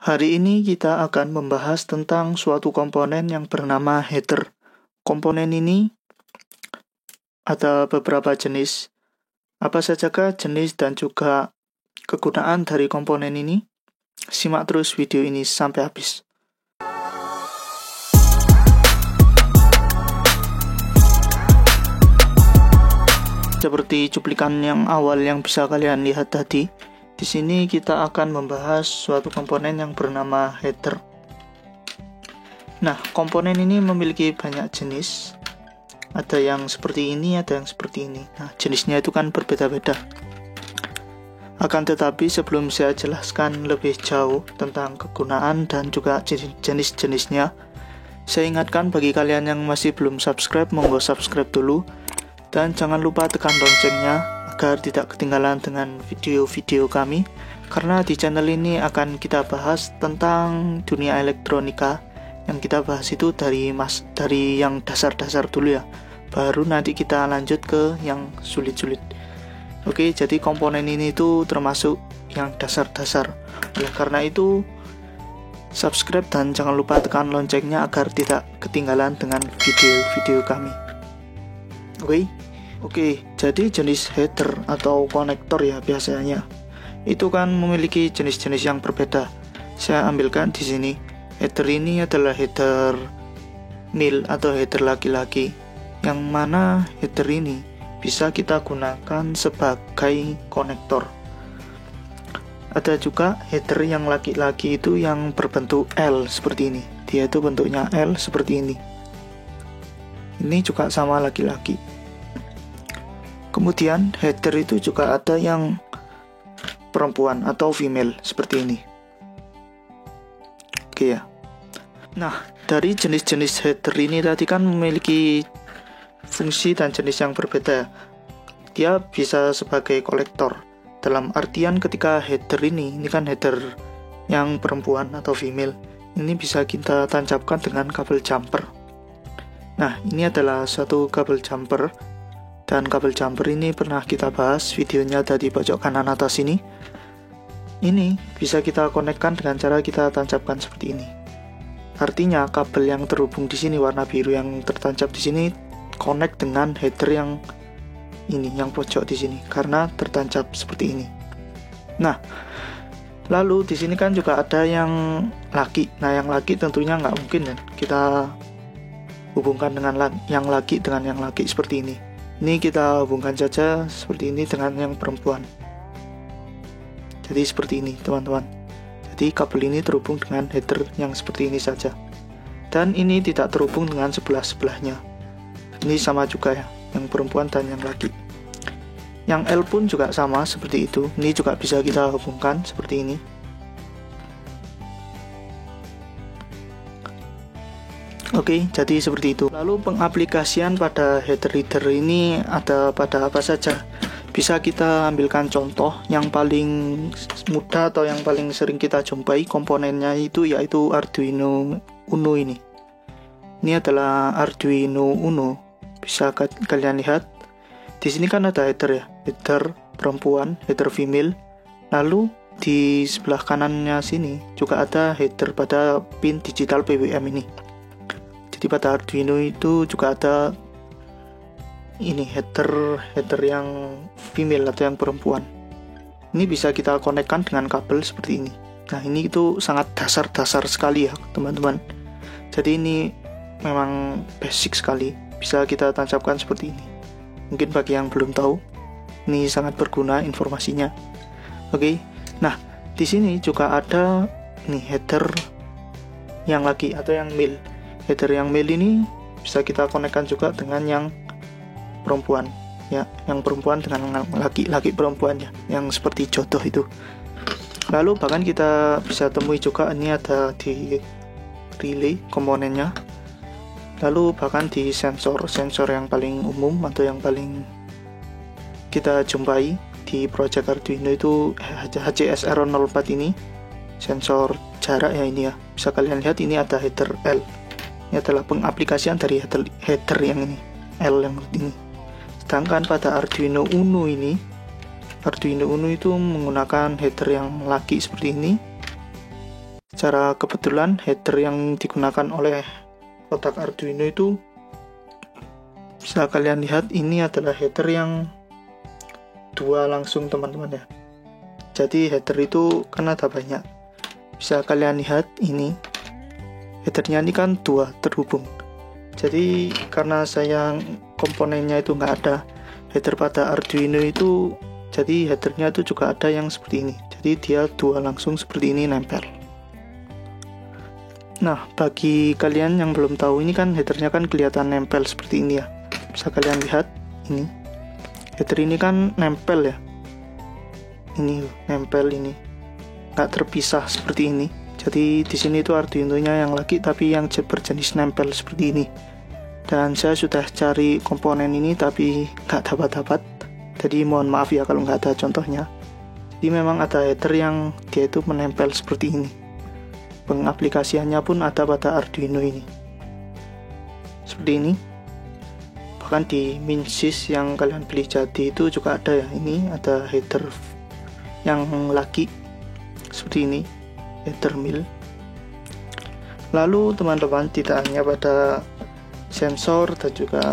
Hari ini kita akan membahas tentang suatu komponen yang bernama header. Komponen ini ada beberapa jenis. Apa sajakah jenis dan juga kegunaan dari komponen ini? Simak terus video ini sampai habis. Seperti cuplikan yang awal yang bisa kalian lihat tadi, di sini kita akan membahas suatu komponen yang bernama header. Nah, komponen ini memiliki banyak jenis. Ada yang seperti ini, ada yang seperti ini. Nah, jenisnya itu kan berbeda-beda. Akan tetapi sebelum saya jelaskan lebih jauh tentang kegunaan dan juga jenis-jenisnya, saya ingatkan bagi kalian yang masih belum subscribe, monggo subscribe dulu. Dan jangan lupa tekan loncengnya agar tidak ketinggalan dengan video-video kami, karena di channel ini akan kita bahas tentang dunia elektronika. Yang kita bahas itu dari yang dasar-dasar dulu ya, baru nanti kita lanjut ke yang sulit-sulit. Oke, jadi komponen ini itu termasuk yang dasar-dasar. Oleh karena itu, subscribe dan jangan lupa tekan loncengnya agar tidak ketinggalan dengan video-video kami. Oke, jadi jenis header atau konektor ya biasanya itu kan memiliki jenis-jenis yang berbeda. Saya ambilkan di sini. Header ini adalah header male atau header laki-laki, yang mana header ini bisa kita gunakan sebagai konektor. Ada juga header yang laki-laki itu yang berbentuk L seperti ini. Dia itu bentuknya L seperti ini. Ini juga sama laki-laki. Kemudian header itu juga ada yang perempuan atau female seperti ini. Oke ya. Nah, dari jenis-jenis header ini tadi kan memiliki fungsi dan jenis yang berbeda. Dia bisa sebagai kolektor. Dalam artian ketika header ini kan header yang perempuan atau female, ini bisa kita tancapkan dengan kabel jumper. Nah, ini adalah satu kabel jumper. Dan kabel jumper ini pernah kita bahas, videonya ada di pojok kanan atas ini. Ini bisa kita konekkan dengan cara kita tancapkan seperti ini. Artinya kabel yang terhubung di sini warna biru yang tertancap di sini connect dengan header yang ini, yang pojok di sini, karena tertancap seperti ini. Nah, lalu di sini kan juga ada yang laki. Nah, yang laki tentunya nggak mungkin kan kita hubungkan dengan yang laki dengan yang laki seperti ini. Ini kita hubungkan saja seperti ini dengan yang perempuan. Jadi seperti ini teman-teman. Jadi kabel ini terhubung dengan header yang seperti ini saja. Dan ini tidak terhubung dengan sebelah-sebelahnya. Ini sama juga ya, yang perempuan dan yang laki. Yang L pun juga sama seperti itu. Ini juga bisa kita hubungkan seperti ini. Oke, jadi seperti itu. Lalu pengaplikasian pada header reader ini ada pada apa saja? Bisa kita ambilkan contoh yang paling mudah atau yang paling sering kita jumpai komponennya itu yaitu Arduino Uno ini. Ini adalah Arduino Uno. Bisa kalian lihat. Di sini kan ada header ya, header perempuan, header female. Lalu di sebelah kanannya sini juga ada header pada pin digital PWM ini. Jadi pada Arduino itu juga ada ini header yang female atau yang perempuan. Ini bisa kita konekkan dengan kabel seperti ini. Nah, ini itu sangat dasar-dasar sekali ya teman-teman. Jadi ini memang basic sekali, bisa kita tancapkan seperti ini. Mungkin bagi yang belum tahu, ini sangat berguna informasinya. Oke. Nah, di sini juga ada nih header yang laki atau yang male. Header yang male ini bisa kita konekkan juga dengan yang perempuan ya, yang perempuan dengan laki perempuan ya, yang seperti jodoh itu. Lalu bahkan kita bisa temui juga ini ada di relay komponennya. Lalu bahkan di sensor yang paling umum atau yang paling kita jumpai di project Arduino itu HCSR04 ini, sensor jarak ya ini ya. Bisa kalian lihat ini ada header L. Ini adalah pengaplikasian dari header yang ini, L yang ini. Sedangkan pada Arduino Uno ini, Arduino Uno itu menggunakan header yang laki seperti ini. Secara kebetulan header yang digunakan oleh kotak Arduino itu bisa kalian lihat, ini adalah header yang 2 langsung teman-teman ya. Jadi header itu kan ada banyak. Bisa kalian lihat ini headernya ini kan 2 terhubung. Jadi karena saya komponennya itu nggak ada header pada Arduino itu, jadi headernya itu juga ada yang seperti ini. Jadi dia 2 langsung seperti ini nempel. Nah, bagi kalian yang belum tahu, ini kan headernya kan kelihatan nempel seperti ini ya. Bisa kalian lihat ini. Header ini kan nempel ya. Ini nempel ini. Nggak terpisah seperti ini. Jadi di sini itu Arduino-nya yang lagi tapi yang berjenis nempel seperti ini. Dan saya sudah cari komponen ini tapi nggak dapat. Jadi mohon maaf ya kalau nggak ada contohnya. Jadi memang ada header yang dia itu menempel seperti ini. Pengaplikasiannya pun ada pada Arduino ini. Seperti ini. Bahkan di Minsys yang kalian beli jadi itu juga ada ya. Ini ada header yang lagi seperti ini, header mil. Lalu teman-teman, tidak hanya pada sensor dan juga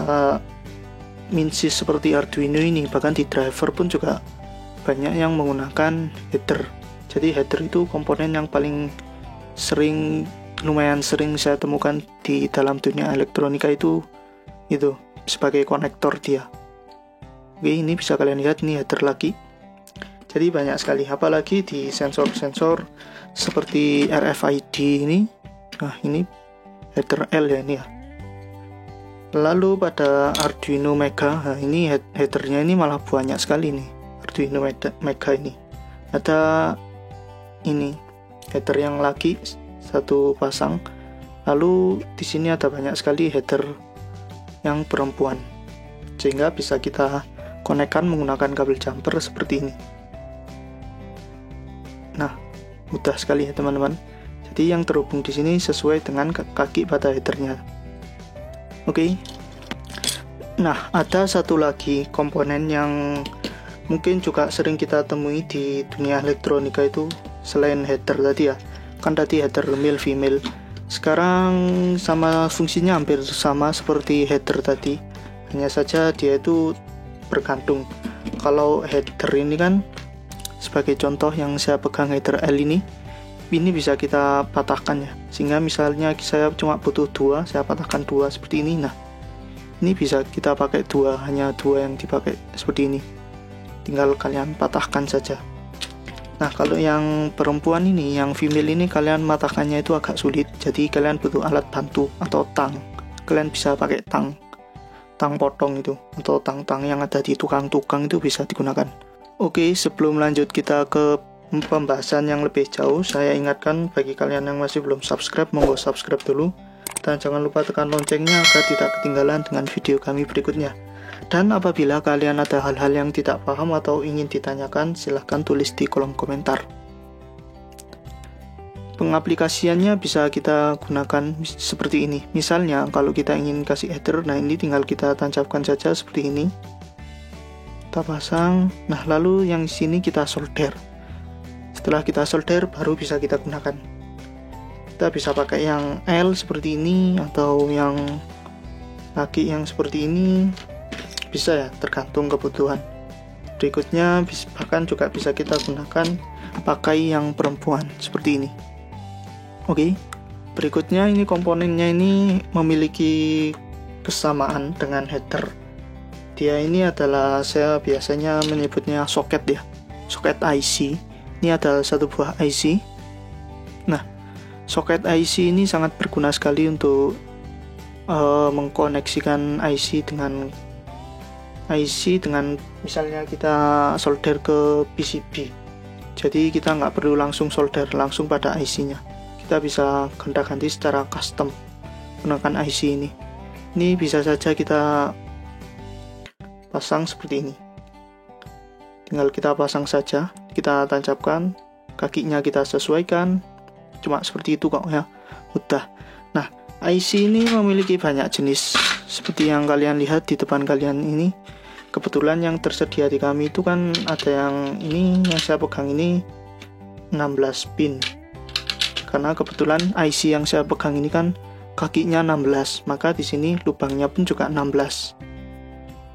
Minsys seperti Arduino ini, bahkan di driver pun juga banyak yang menggunakan header. Jadi header itu komponen yang paling lumayan sering saya temukan di dalam dunia elektronika itu sebagai konektor dia. Oke, ini bisa kalian lihat, ini header lagi. Jadi banyak sekali, apalagi di sensor-sensor seperti RFID ini. Nah, ini header L ya ini ya. Lalu pada Arduino Mega, nah ini headernya ini malah banyak sekali nih. Arduino Mega ini ada ini header yang lagi 1 pasang. Lalu di sini ada banyak sekali header yang perempuan, sehingga bisa kita konekkan menggunakan kabel jumper seperti ini. Nah, mudah sekali ya teman-teman. Jadi yang terhubung di sini sesuai dengan kaki pada headernya. Oke. Nah, ada satu lagi komponen yang mungkin juga sering kita temui di dunia elektronika itu selain header tadi ya. Kan tadi header male female. Sekarang sama fungsinya hampir sama seperti header tadi. Hanya saja dia itu bergantung. Kalau header ini kan sebagai contoh yang saya pegang header L ini bisa kita patahkan ya. Sehingga misalnya saya cuma butuh 2, saya patahkan 2 seperti ini. Nah, ini bisa kita pakai 2, hanya 2 yang dipakai seperti ini. Tinggal kalian patahkan saja. Nah, kalau yang perempuan ini, yang female ini, kalian matahkannya itu agak sulit. Jadi kalian butuh alat bantu atau tang. Kalian bisa pakai tang potong itu, atau tang yang ada di tukang-tukang itu bisa digunakan. Oke, sebelum lanjut kita ke pembahasan yang lebih jauh, saya ingatkan bagi kalian yang masih belum subscribe, monggo subscribe dulu. Dan jangan lupa tekan loncengnya agar tidak ketinggalan dengan video kami berikutnya. Dan apabila kalian ada hal-hal yang tidak paham atau ingin ditanyakan, silahkan tulis di kolom komentar. Pengaplikasiannya bisa kita gunakan seperti ini. Misalnya kalau kita ingin kasih header, nah ini tinggal kita tancapkan saja seperti ini. Kita pasang. Nah, lalu yang di sini kita solder. Setelah kita solder baru bisa kita gunakan. Kita bisa pakai yang L seperti ini atau yang lagi yang seperti ini. Bisa ya, tergantung kebutuhan. Berikutnya bahkan juga bisa kita gunakan pakai yang perempuan seperti ini. Oke. Berikutnya ini komponennya ini memiliki kesamaan dengan header. Dia ini adalah, saya biasanya menyebutnya soket ya. Soket IC. Ini ada satu buah IC. Nah, soket IC ini sangat berguna sekali untuk mengkoneksikan IC dengan misalnya kita solder ke PCB. Jadi kita nggak perlu langsung solder langsung pada IC-nya. Kita bisa gonta-ganti secara custom menggunakan IC ini. Ini bisa saja kita pasang seperti ini. Tinggal kita pasang saja, kita tancapkan, kakinya kita sesuaikan. Cuma seperti itu kok ya. Udah. Nah, IC ini memiliki banyak jenis. Seperti yang kalian lihat di depan kalian ini. Kebetulan yang tersedia di kami itu kan ada yang ini, yang saya pegang ini 16 pin. karena kebetulan IC yang saya pegang ini kan kakinya 16, maka di sini lubangnya pun juga 16.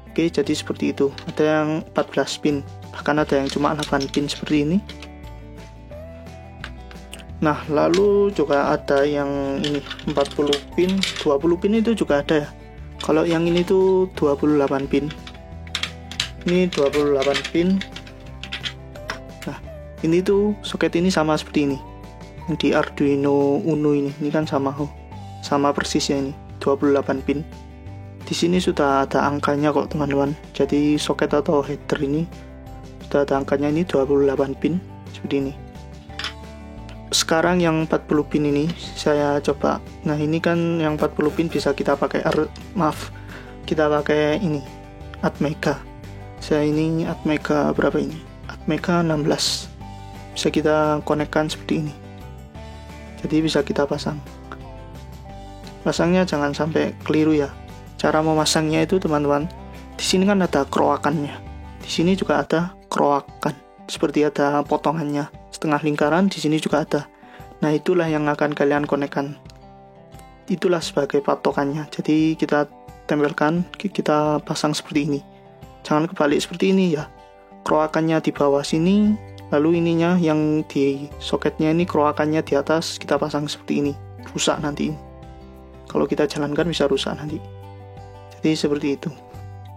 Oke, jadi seperti itu. Ada yang 14 pin, bahkan ada yang cuma 8 pin seperti ini. Nah, lalu juga ada yang ini 40 pin, 20 pin itu juga ada ya. Kalau yang ini tuh 28 pin. Ini 28 pin. Nah, ini tuh soket ini sama seperti ini. Yang di Arduino Uno ini kan sama persis ya, ini 28 pin. Di sini sudah ada angkanya kok teman-teman. Jadi soket atau header ini sudah ada angkanya, ini 28 pin seperti ini. Sekarang yang 40 pin ini saya coba. Nah, ini kan yang 40 pin bisa kita pakai kita pakai ini Atmega. Saya ini Atmega berapa ini? Atmega 16. Bisa kita konekkan seperti ini. Jadi bisa kita pasang. Pasangnya jangan sampai keliru ya. Cara memasangnya itu teman-teman, di sini kan ada kroakannya. Di sini juga ada kroakan. Seperti ada potongannya, setengah lingkaran, di sini juga ada. Nah, itulah yang akan kalian konekkan. Itulah sebagai patokannya. Jadi kita tempelkan, kita pasang seperti ini. Jangan kebalik seperti ini ya. Kroakannya di bawah sini, lalu ininya yang di soketnya ini kroakannya di atas, kita pasang seperti ini. Rusak nanti. Kalau kita jalankan bisa rusak nanti. Jadi seperti itu.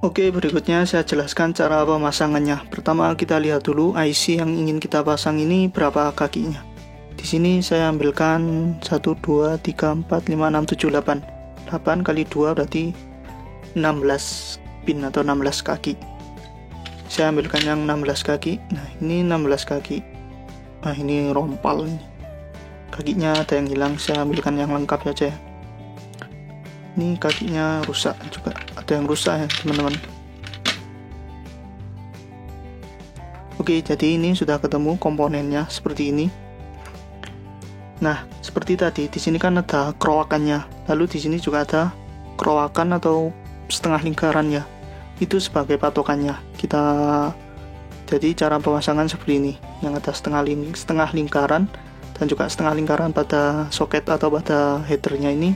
Oke, berikutnya saya jelaskan cara pemasangannya. Pertama kita lihat dulu IC yang ingin kita pasang ini berapa kakinya. Di sini saya ambilkan 1, 2, 3, 4, 5, 6, 7, 8. 8 kali 2 berarti 16 pin atau 16 kaki. Saya ambilkan yang 16 kaki. Nah, ini 16 kaki. Nah, ini rompal ini. Kakinya ada yang hilang, saya ambilkan yang lengkap saja ya. Ini kakinya rusak juga. Ada yang rusak ya, teman-teman. Oke, jadi ini sudah ketemu komponennya seperti ini. Nah, seperti tadi, di sini kan ada kroakannya. Lalu di sini juga ada kroakan atau setengah lingkarannya. Itu sebagai patokannya. Jadi cara pemasangan seperti ini. Yang ada setengah lingkaran dan juga setengah lingkaran pada soket atau pada headernya ini,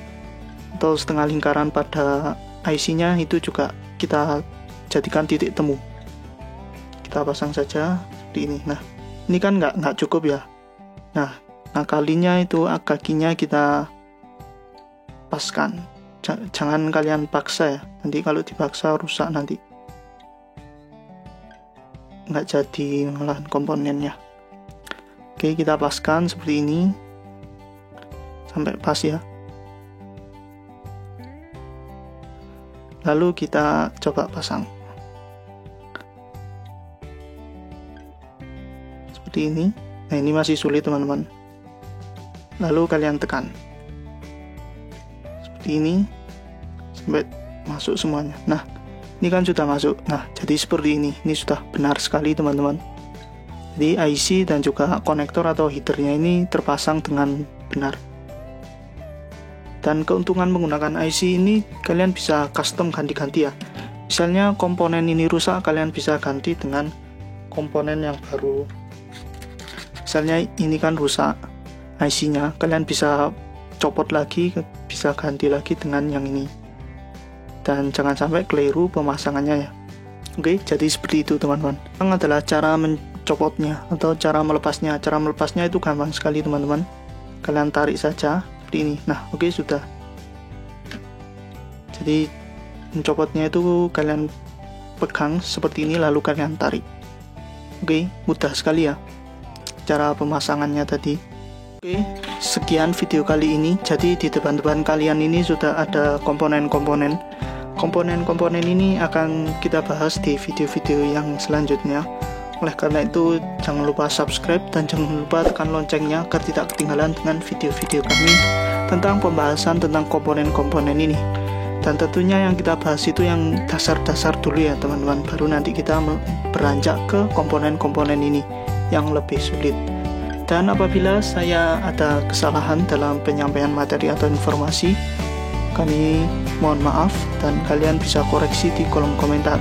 atau setengah lingkaran pada IC-nya itu juga kita jadikan titik temu. Kita pasang saja seperti ini. Nah, ini kan nggak cukup ya. Nah, kalinya itu kakinya kita paskan. Jangan kalian paksa ya. Nanti kalau dipaksa rusak nanti. Nggak jadi malah komponennya. Oke, kita paskan seperti ini. Sampai pas ya. Lalu kita coba pasang. Seperti ini. Nah, ini masih sulit teman-teman. Lalu kalian tekan seperti ini sampai masuk semuanya. Nah, ini kan sudah masuk. Nah, jadi seperti ini. Ini sudah benar sekali teman-teman. Jadi IC dan juga konektor atau headernya ini terpasang dengan benar. Dan keuntungan menggunakan IC ini, kalian bisa custom ganti-ganti ya. Misalnya komponen ini rusak, kalian bisa ganti dengan komponen yang baru. Misalnya ini kan rusak IC-nya, kalian bisa copot lagi, bisa ganti lagi dengan yang ini. Dan jangan sampai keliru pemasangannya ya. Oke, jadi seperti itu teman-teman. Yang adalah cara mencopotnya atau cara melepasnya. Cara melepasnya itu gampang sekali teman-teman. Kalian tarik saja seperti ini. Nah, oke, sudah. Jadi mencopotnya itu kalian pegang seperti ini lalu kalian tarik. Oke, mudah sekali ya cara pemasangannya tadi. Oke, sekian video kali ini. Jadi di depan-depan kalian ini sudah ada komponen-komponen. Komponen-komponen ini akan kita bahas di video-video yang selanjutnya. Oleh karena itu, jangan lupa subscribe dan jangan lupa tekan loncengnya agar tidak ketinggalan dengan video-video kami tentang pembahasan tentang komponen-komponen ini. Dan tentunya yang kita bahas itu yang dasar-dasar dulu ya teman-teman. Baru nanti kita beranjak ke komponen-komponen ini yang lebih sulit. Dan apabila saya ada kesalahan dalam penyampaian materi atau informasi, kami mohon maaf dan kalian bisa koreksi di kolom komentar.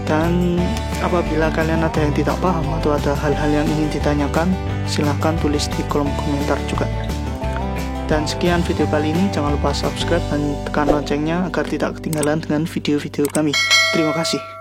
Dan apabila kalian ada yang tidak paham atau ada hal-hal yang ingin ditanyakan, silahkan tulis di kolom komentar juga. Dan sekian video kali ini, jangan lupa subscribe dan tekan loncengnya agar tidak ketinggalan dengan video-video kami. Terima kasih.